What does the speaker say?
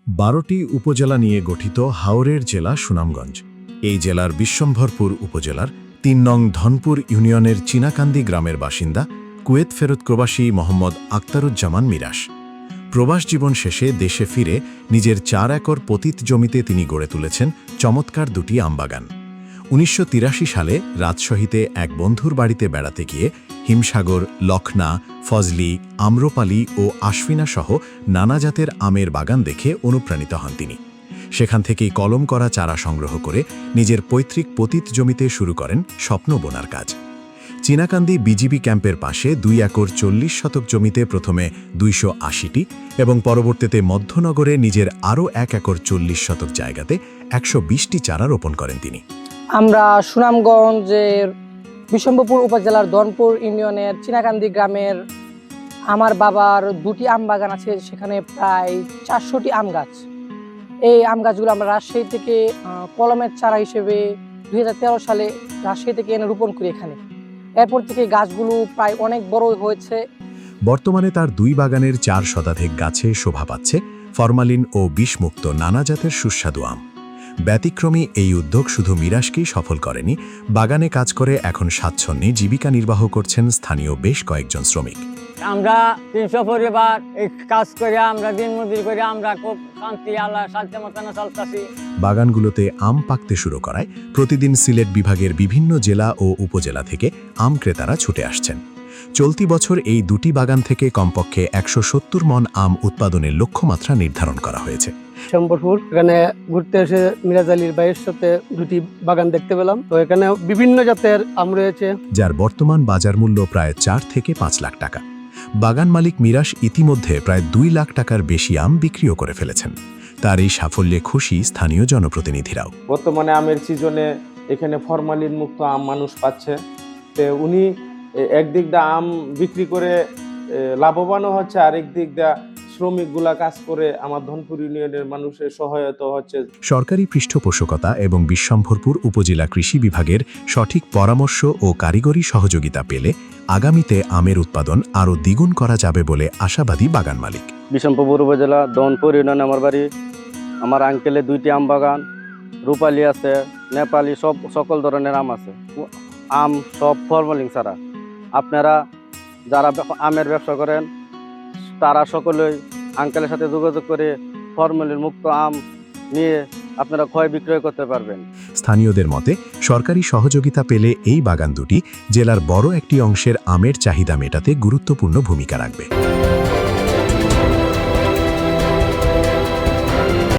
12টি উপজেলা নিয়ে গঠিত হাওরের জেলা সুনামগঞ্জ। এই জেলার বিশ্বম্ভরপুর উপজেলার ৩ নং ধনপুর ইউনিয়নের চীনাকান্দি গ্রামের বাসিন্দা কুয়েত ফেরত প্রবাসী মোহাম্মদ আক্তারুজ্জামান মিরাশ। প্রবাস জীবন শেষে দেশে ফিরে নিজের ৪ একর পতিত জমিতে তিনি গড়ে তুলেছেন চমৎকার দুটি আমবাগান। ১৯৮৩ সালে রাজশাহীতে এক বন্ধুর বাড়িতে বেড়াতে গিয়ে হিমসাগর, লখনা, ফজলি, আম্রপালি ও আশফিনা সহ নানা জাতের আমের বাগান দেখে অনুপ্রাণিত হন তিনি। সেখান থেকেই কলম করা চারা সংগ্রহ করে নিজের পৈতৃক পতিত জমিতে শুরু করেন স্বপ্ন বোনার কাজ। চীনাকান্দি বিজিবি ক্যাম্পের পাশে ২ একর ৪০ শতক জমিতে প্রথমে ২৮০টি এবং পরবর্তীতে মধ্যনগরে নিজের আরও ১ একর ৪০ শতক জায়গাতে ১২০টি চারা রোপণ করেন তিনি। আমরা সুনামগঞ্জের বিশ্বম্ভরপুর উপজেলার ধনপুর ইউনিয়নের চীনাকান্দি গ্রামের আমার বাবার 2টি আম বাগান আছে, সেখানে প্রায় ৪০০টি আম গাছ। এই আম গাছগুলো আমরা রাজশাহী থেকে কলমের চারা হিসেবে ২০১৩ সালে রাজশাহী থেকে এনে রোপণ করি এখানে। এরপর থেকে গাছগুলো প্রায় অনেক বড় হয়েছে। বর্তমানে তার 2 বাগানের ৪ শতাধিক গাছে শোভা পাচ্ছে ফরমালিন ও বিষমুক্ত নানা জাতের সুস্বাদু আম। ব্যতিক্রমী এই উদ্যোগ শুধু মিরাশকেই সফল করেনি, বাগানে কাজ করে এখন স্বাচ্ছন্দ্যে জীবিকা নির্বাহ করছেন স্থানীয় বেশ কয়েকজন শ্রমিক। আমরা ৩০০ পরিবার এই কাজ করে আমরা দিন মজুরি করে আমরা খুব শান্তি আল্লাহ শান্তি মতন চলতেছি। বাগানগুলোতে আম পাকতে শুরু করায় প্রতিদিন সিলেট বিভাগের বিভিন্ন জেলা ও উপজেলা থেকে আম ক্রেতারা ছুটে আসছেন। চলতি বছর এই 2টি বাগান থেকে কমপক্ষে ১৭০ মণ আম উৎপাদনের লক্ষ্যমাত্রা নির্ধারণ করা হয়েছে। বিশ্বম্ভরপুর এখানে ঘুরতে এসে মিরাজ আলীর ভাইয়ের সাথে 2টি বাগান দেখতে পেলাম। তো এখানে বিভিন্ন জাতের আম রয়েছে, যার বর্তমান বাজার মূল্য প্রায় ৪ থেকে ৫ লাখ টাকা। বাগান মালিক মিরাশ ইতিমধ্যে প্রায় ২ লাখ টাকার বেশি আম বিক্রিও করে ফেলেছেন। তার এই সাফল্যে খুশি স্থানীয় জনপ্রতিনিধিরাও। বর্তমানে আমের সিজনে এখানে ফরমালিন মুক্ত আম মানুষ পাচ্ছে। তো উনি একদিক দিয়ে আম বিক্রি করে লাভবানও হচ্ছে, আরেক দিক দিয়ে শ্রমিকগুলা কাজ করে আমার ধনপুর ইউনিয়নের মানুষের সহায়তা হচ্ছে। সরকারি পৃষ্ঠপোষকতা এবং বিশ্বম্ভরপুর উপজেলা কৃষি বিভাগের সঠিক পরামর্শ ও কারিগরি সহযোগিতা পেলে আগামীতে আমের উৎপাদন আরও দ্বিগুণ করা যাবে বলে আশাবাদী বাগান মালিক। বিশ্বম্ভরপুর উপজেলা ধনপুর ইউনিয়নে আমার বাড়ি। আমার আঙ্কেলের 2টি আম বাগান, রূপালি আছে, নেপালি, সকল ধরনের আম আছে। আম সব ফরমালিন ছাড়া। আপনারা যারা আমের ব্যবসা করেন তারা সকলেই আঙ্কেলের সাথে যোগাযোগ করে ফরমালিন মুক্ত আম নিয়ে আপনারা ক্রয় বিক্রয় করতে পারবেন। স্থানীয়দের মতে সরকারি সহযোগিতা পেলে এই বাগান দুটি জেলার বড় একটি অংশের আমের চাহিদা মেটাতে গুরুত্বপূর্ণ ভূমিকা রাখবে।